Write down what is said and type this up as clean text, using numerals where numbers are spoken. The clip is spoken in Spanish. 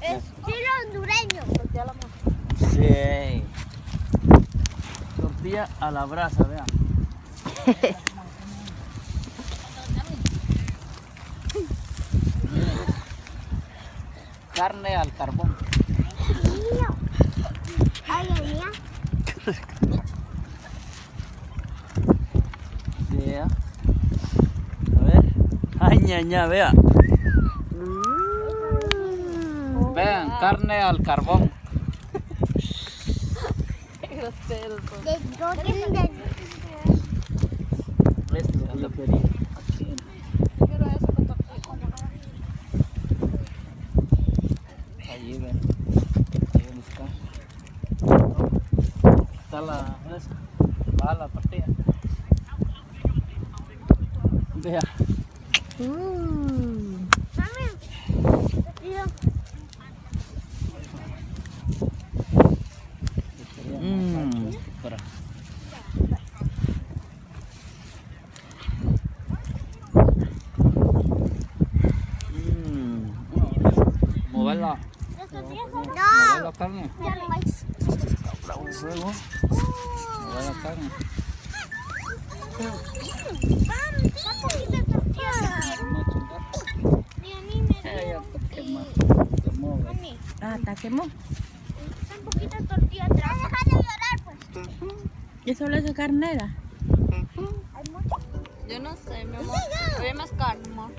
Estilo hondureño. Tortilla a la mano. Sí. Tortilla a la brasa, vean. Carne al carbón. Ay, ay, ay. Vea. A ver. Ay, ñaña, vea. Vean, carne al carbón. Qué groseros son. De Este es la perilla. Quiero eso con tortilla. Allí ven. Ahí está. Está la esa. Va la tortilla. Vea. Mami, tío. Para. Moverla. Mover la carne. Para un fuego. Mover la carne. Ya te quemó. Quemó, ve. Ah, ¿está quemó? Un poquito de tortilla atrás. Deja de llorar, pues. ¿Y solo es carnera? Hay mucho. Yo no sé, mi amor. Ve más carne, amor.